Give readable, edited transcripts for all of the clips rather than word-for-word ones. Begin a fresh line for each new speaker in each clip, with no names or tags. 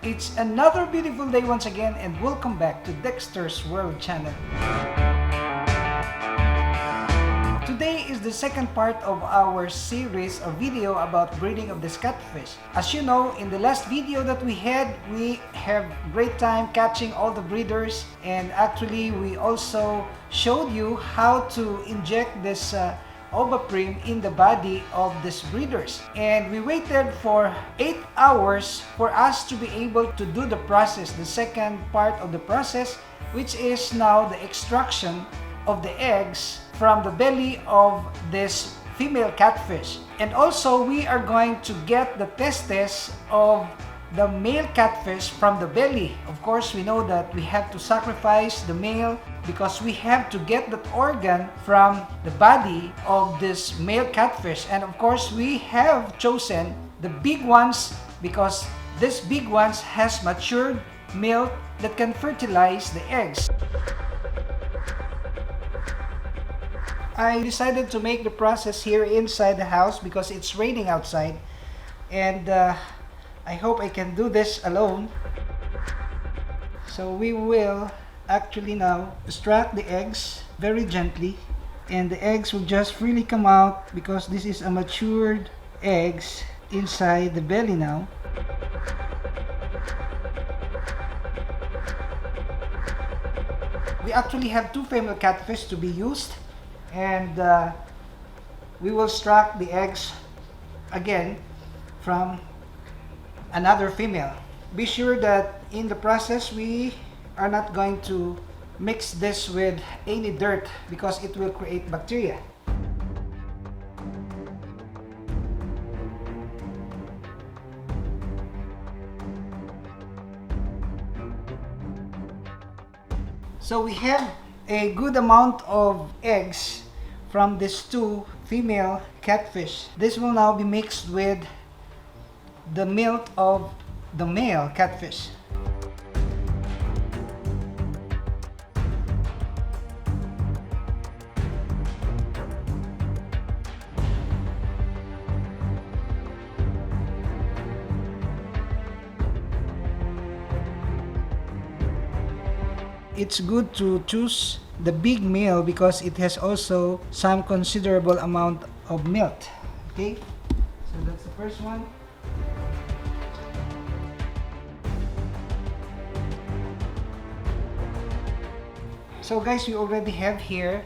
It's another beautiful day once again, and welcome back to Dexter's World channel. Today is the second part of our series of video about breeding of this catfish. As you know, in the last video that we have great time catching all the breeders, and actually we also showed you how to inject this Ovaprim in the body of these breeders, and we waited for 8 hours for us to be able to do the process, the second part of the process, which is now the extraction of the eggs from the belly of this female catfish. And also we are going to get the testes of the male catfish from the belly. Of course, we know that we have to sacrifice the male because we have to get that organ from the body of this male catfish. And of course, we have chosen the big ones because these big ones has matured milk that can fertilize the eggs. I decided to make the process here inside the house because it's raining outside, and I hope I can do this alone. So we will actually now extract the eggs very gently, and the eggs will just freely come out because this is a matured eggs inside the belly now. We actually have 2 female catfish to be used, and we will extract the eggs again from another female. Be sure that in the process we are not going to mix this with any dirt because it will create bacteria. So we have a good amount of eggs from these 2 female catfish. This will now be mixed with the milk of the male catfish. It's good to choose the big male because it has also some considerable amount of milk. Okay, so that's the first one. So guys, we already have here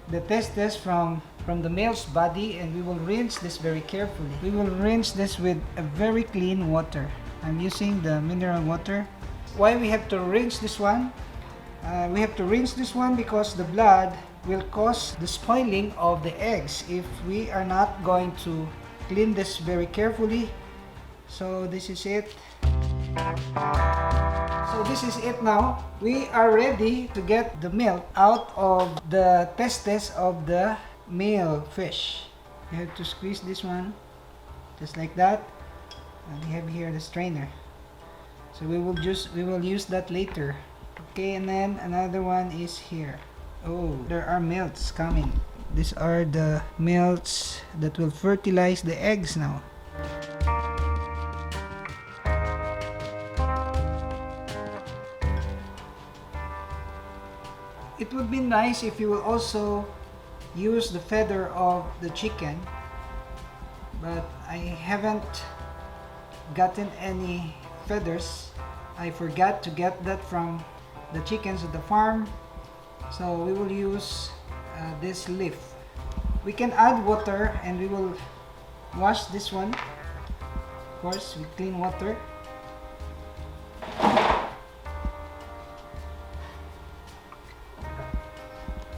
the testes from the male's body, and we will rinse this very carefully. We will rinse this with a very clean water. I'm using the mineral water. Why we have to rinse this one? We have to rinse this one because the blood will cause the spoiling of the eggs if we are not going to clean this very carefully. So this is it. So this is it now. We are ready to get the milk out of the testes of the male fish. You have to squeeze this one just like that, and we have here the strainer. So we will use that later. Okay, and then another one is here. Oh, there are milks coming. These are the milks that will fertilize the eggs now. It would be nice if you will also use the feather of the chicken, but I haven't gotten any feathers. I forgot to get that from the chickens at the farm, so we will use this leaf. We can add water and we will wash this one, of course, with clean water.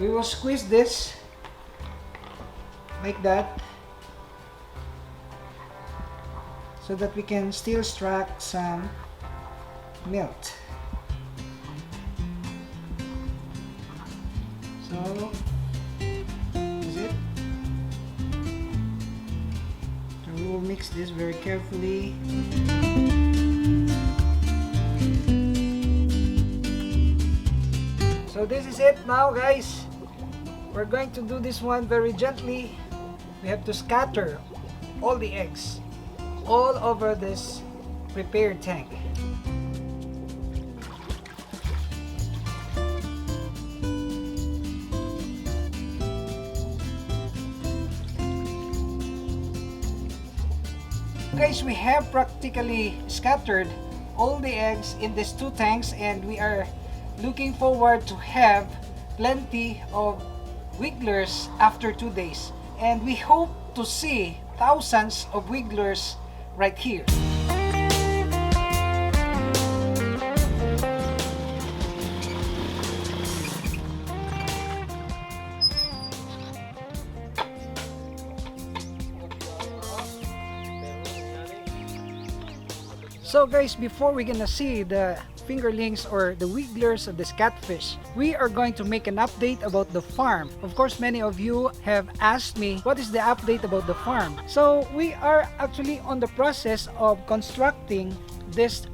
We will squeeze this like that so that we can still extract some milk. So this is it. So we will mix this very carefully. So this is it now, guys. We're going to do this one very gently. We have to scatter all the eggs all over this prepared tank. guys, we have practically scattered all the eggs in these two tanks, and we are looking forward to have plenty of wigglers after 2 days. And we hope to see thousands of wigglers right here. So guys, before we're gonna see the fingerlings or the wigglers of this catfish, we are going to make an update about the farm. Of course, many of you have asked me what is the update about the farm. So we are actually on the process of constructing this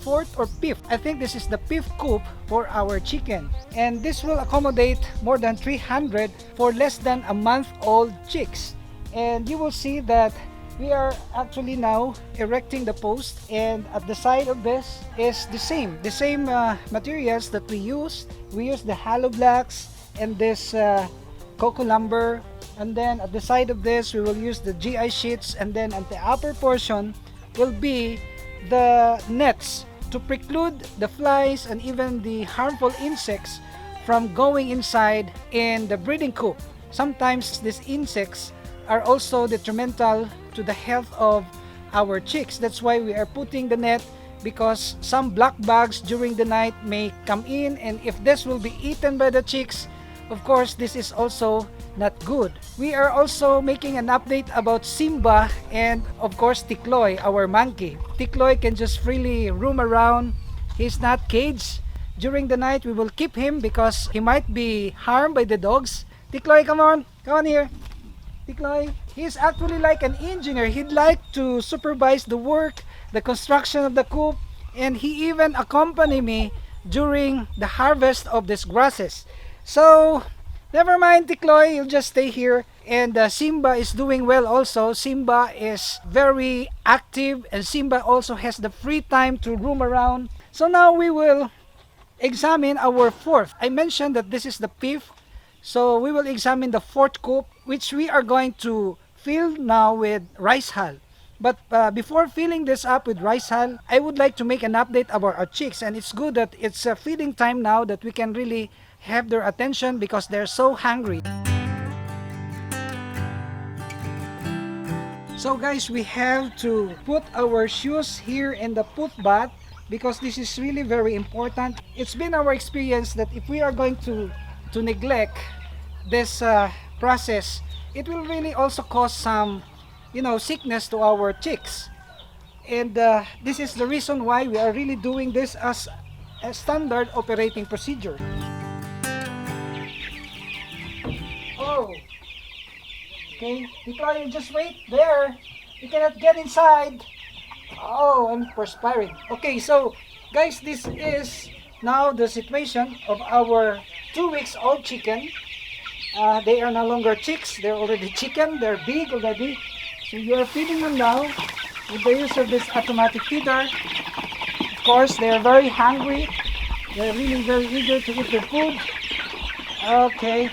fourth or fifth. I think this is the fifth coop for our chicken, and this will accommodate more than 300 for less than a month old chicks. And you will see that we are actually now erecting the post, and at the side of this is the same materials that we used. We use the hollow blocks and this cocoa lumber, and then at the side of this we will use the GI sheets, and then at the upper portion will be the nets to preclude the flies and even the harmful insects from going inside in the breeding coop. Sometimes these insects are also detrimental to the health of our chicks. That's why we are putting the net, because some black bugs during the night may come in, and if this will be eaten by the chicks, of course this is also not good. We are also making an update about Simba and of course Tikloy, our monkey. Tikloy can just freely roam around. He's not caged. During the night we will keep him because he might be harmed by the dogs. Tikloy, come on here. Tikloy, he's actually like an engineer. He'd like to supervise the work, the construction of the coop, and he even accompanied me during the harvest of these grasses. So, never mind Tikloy, you'll just stay here. And Simba is doing well also. Simba is very active, and Simba also has the free time to roam around. So now we will examine our fourth. I mentioned that this is the fifth. So we will examine the fourth coop, which we are going to fill now with rice hull. But before filling this up with rice hull, I would like to make an update about our chicks. And it's good that it's feeding time now, that we can really have their attention because they're so hungry. So guys, we have to put our shoes here in the poop bath because this is really very important. It's been our experience that if we are going to neglect this process, it will really also cause some sickness to our chicks. And this is the reason why we are really doing this as a standard operating procedure. Oh, okay, Tikloy, you just wait there. You cannot get inside. Oh, I'm perspiring. Okay, so guys, this is now the situation of our 2 weeks old chicken. They are no longer chicks, they're already chicken, they're big already. So you are feeding them now with the use of this automatic feeder. Of course, they are very hungry. They're really very eager to eat their food. Okay.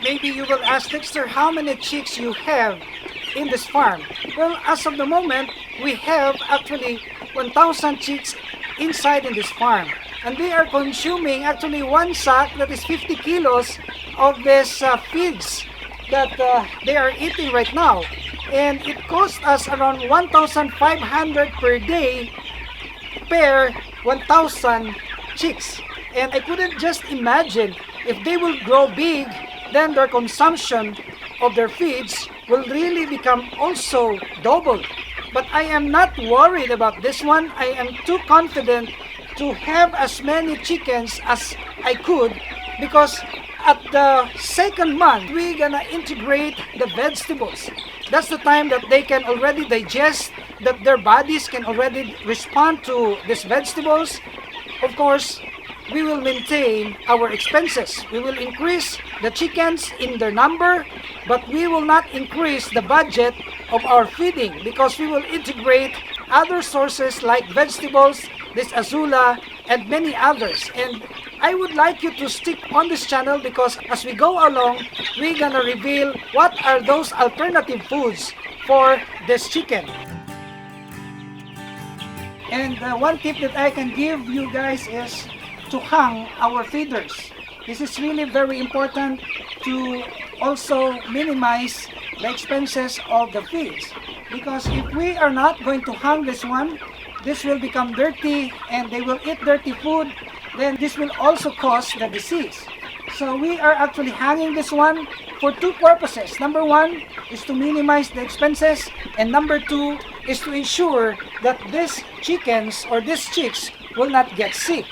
Maybe you will ask, Dexter, how many chicks you have in this farm? Well, as of the moment, we have actually 1,000 chicks inside in this farm. And they are consuming actually one sack that is 50 kilos of this feeds that they are eating right now. And it costs us around 1,500 per day per 1,000 chicks. And I couldn't just imagine if they will grow big, then their consumption of their feeds will really become also double. But I am not worried about this one. I am too confident to have as many chickens as I could, because at the second month, we're gonna integrate the vegetables. That's the time that they can already digest, that their bodies can already respond to these vegetables. Of course, we will maintain our expenses. We will increase the chickens in their number, but we will not increase the budget of our feeding because we will integrate other sources like vegetables, this azula, and many others. And I would like you to stick on this channel because as we go along, we're gonna reveal what are those alternative foods for this chicken. And one tip that I can give you guys is to hang our feeders. This is really very important to also minimize the expenses of the feeds. Because if we are not going to hang this one, this will become dirty and they will eat dirty food, then this will also cause the disease. So we are actually hanging this one for two purposes. Number one is to minimize the expenses, and number two is to ensure that these chickens or these chicks will not get sick.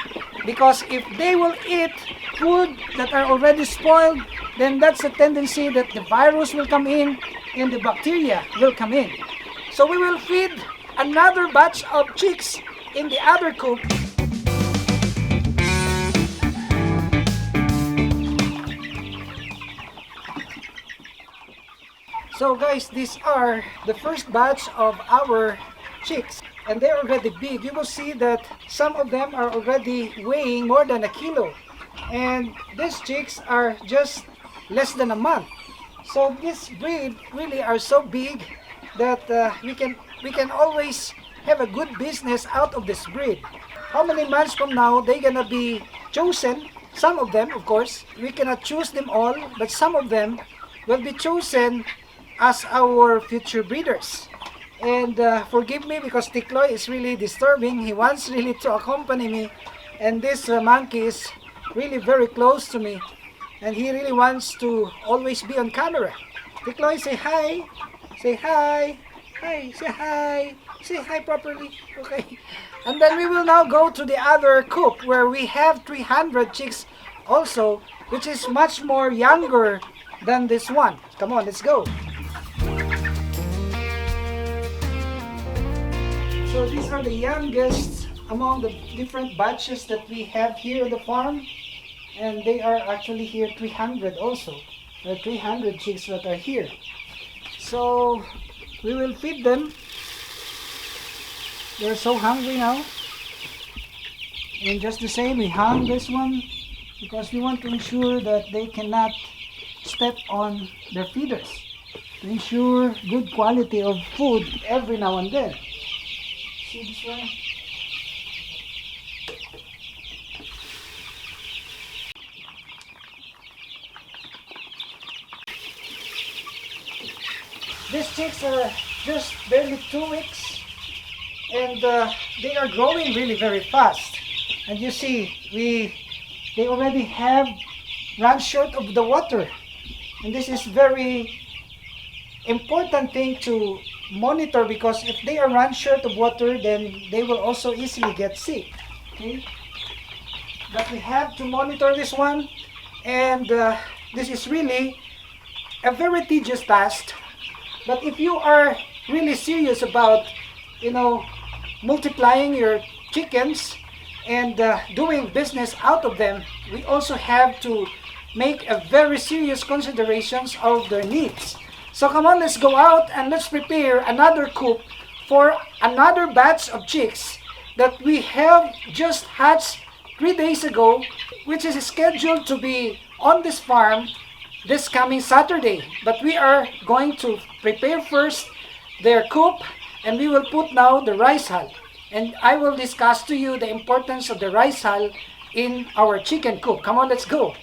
Because if they will eat food that are already spoiled, then that's a tendency that the virus will come in and the bacteria will come in. So we will feed another batch of chicks in the other coop. So guys, these are the first batch of our chicks, and they're already big. You will see that some of them are already weighing more than a kilo, and these chicks are just less than a month. So this breed really are so big that we can always have a good business out of this breed. How many months from now they're gonna be chosen? Some of them, of course, we cannot choose them all, but some of them will be chosen as our future breeders. And forgive me because Tikloy is really disturbing. He wants really to accompany me, and this monkey is really very close to me, and he really wants to always be on camera. Tikloy, say hi. Say hi. Hi, say hi. Say hi properly. Okay. And then we will now go to the other coop where we have 300 chicks also, which is much more younger than this one. Come on, let's go. So these are the youngest among the different batches that we have here on the farm, and they are actually here 300 also. There are 300 chicks that are here. So we will feed them. They're so hungry now. And just the same, we hang this one because we want to ensure that they cannot step on their feeders, to ensure good quality of food every now and then. See this one? These chicks are just barely 2 weeks, and they are growing really very fast. And you see, they already have run short of the water, and this is very important thing to monitor, because if they are run short of water, then they will also easily get sick. Okay, but we have to monitor this one, and this is really a very tedious task. But if you are really serious about, multiplying your chickens and doing business out of them, we also have to make a very serious considerations of their needs. So come on, let's go out and let's prepare another coop for another batch of chicks that we have just hatched 3 days ago, which is scheduled to be on this farm this coming Saturday. But we are going to prepare first their coop, and we will put now the rice hull. And I will discuss to you the importance of the rice hull in our chicken coop. Come on, let's go.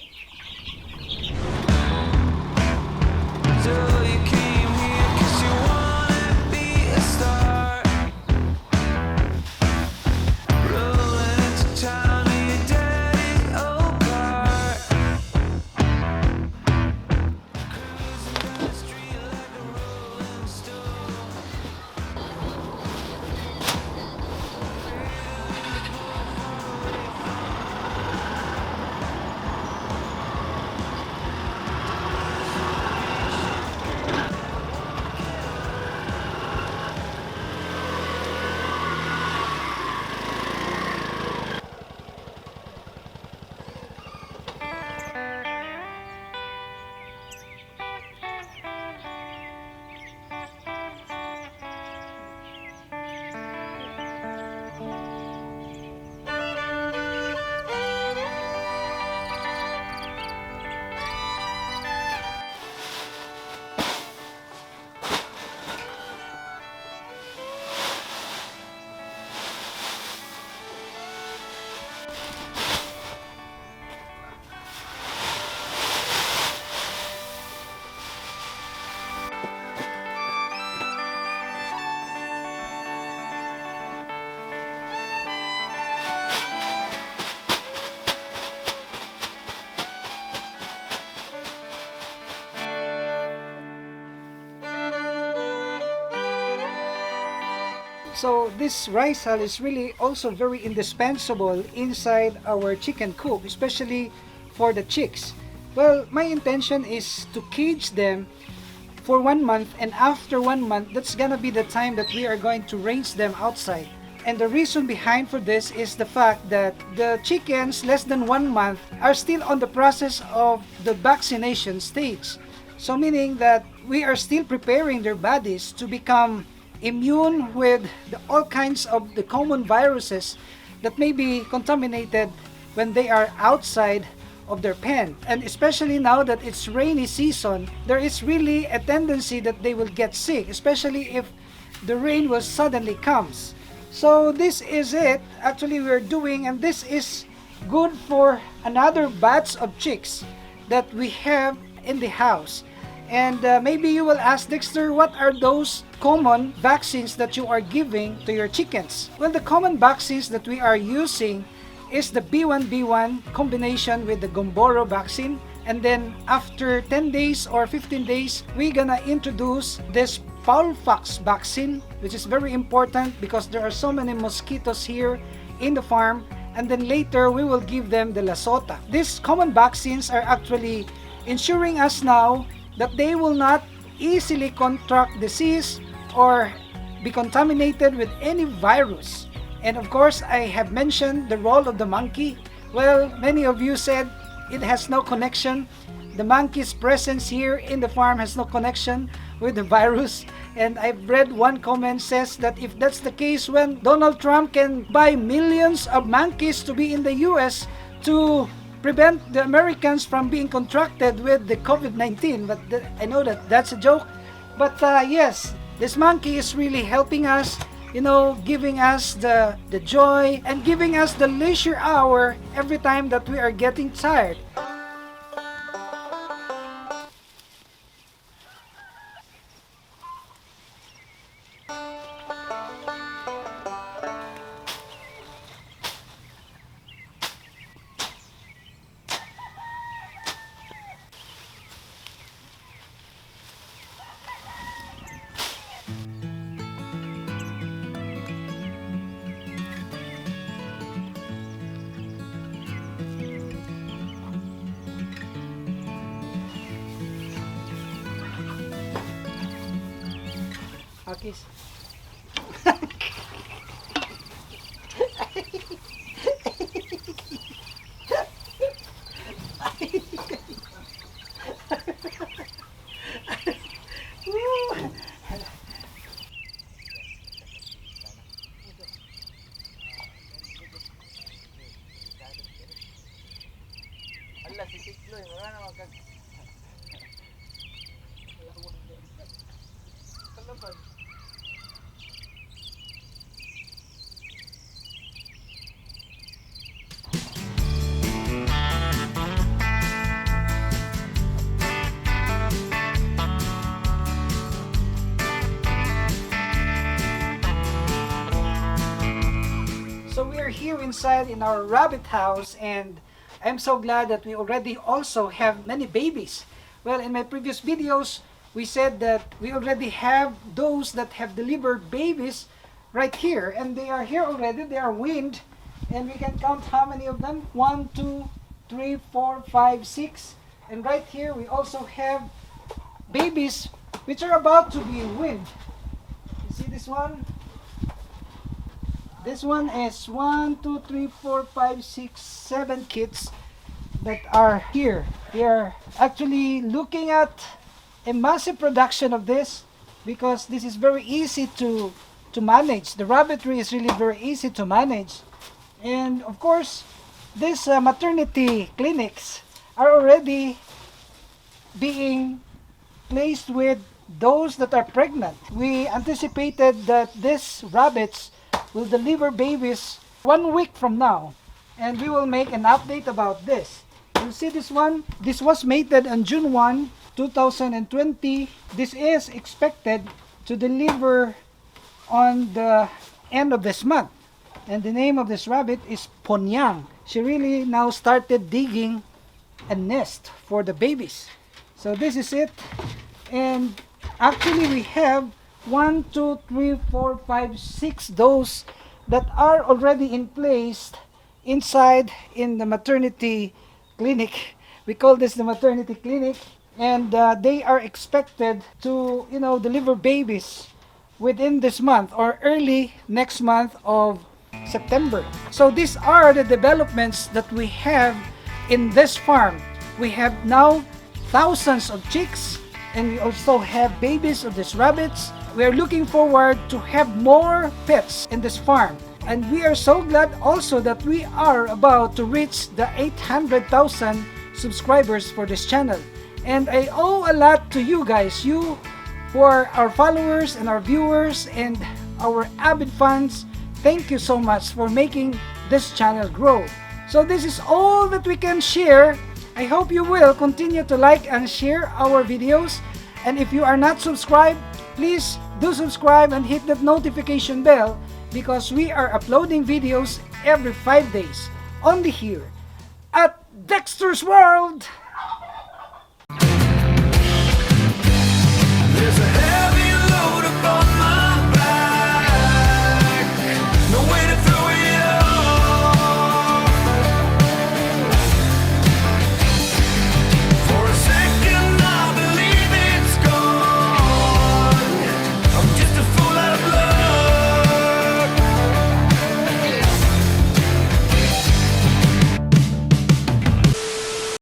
So this rice hull is really also very indispensable inside our chicken coop, especially for the chicks. Well, my intention is to cage them for 1 month, and after 1 month, that's gonna be the time that we are going to range them outside. And the reason behind for this is the fact that the chickens less than 1 month are still on the process of the vaccination stage. So meaning that we are still preparing their bodies to become immune with all kinds of the common viruses that may be contaminated when they are outside of their pen. And especially now that it's rainy season, there is really a tendency that they will get sick, especially if the rain will suddenly comes. So this is it actually we're doing, and this is good for another batch of chicks that we have in the house. And maybe you will ask, Dexter, what are those common vaccines that you are giving to your chickens? Well, the common vaccines that we are using is the B1B1 combination with the Gumboro vaccine. And then after 10 days or 15 days, we're gonna introduce this Foulpox vaccine, which is very important because there are so many mosquitoes here in the farm. And then later, we will give them the Lasota. These common vaccines are actually ensuring us now that they will not easily contract disease or be contaminated with any virus. And of course, I have mentioned the role of the monkey. Well, many of you said it has no connection. The monkey's presence here in the farm has no connection with the virus. And I've read one comment says that if that's the case, when Donald Trump can buy millions of monkeys to be in the US to prevent the Americans from being contracted with the COVID-19. But I know that that's a joke. But yes, this monkey is really helping us, you know, giving us the joy and giving us the leisure hour every time that we are getting tired. Okay. So we are here inside in our rabbit house, and I'm so glad that we already also have many babies. Well, in my previous videos, we said that we already have those that have delivered babies right here, and they are here already. They are weaned, and we can count how many of them. 1, 2, 3, 4, 5, 6. And right here we also have babies which are about to be weaned. You see this one? This one is 1, 2, 3, 4, 5, 6, 7 kids that are here. We are actually looking at a massive production of this because this is very easy to manage. The rabbitry is really very easy to manage. And of course, these maternity clinics are already being placed with those that are pregnant. We anticipated that these rabbits will deliver babies 1 week from now, and we will make an update about this. You see this one? This was mated on June 1, 2020. This is expected to deliver on the end of this month. And the name of this rabbit is Ponyang. She really now started digging a nest for the babies. So this is it. And actually we have 1, 2, 3, 4, 5, 6 those that are already in place inside in the maternity clinic. We call this the maternity clinic, and they are expected to, deliver babies within this month or early next month of September. So these are the developments that we have in this farm. We have now thousands of chicks, and we also have babies of these rabbits. We are looking forward to have more pets in this farm. And we are so glad also that we are about to reach the 800,000 subscribers for this channel. And I owe a lot to you guys, you who are our followers and our viewers and our avid fans. Thank you so much for making this channel grow. So this is all that we can share. I hope you will continue to like and share our videos. And if you are not subscribed, please do subscribe and hit that notification bell, because we are uploading videos every 5 days only here at Dexter's World.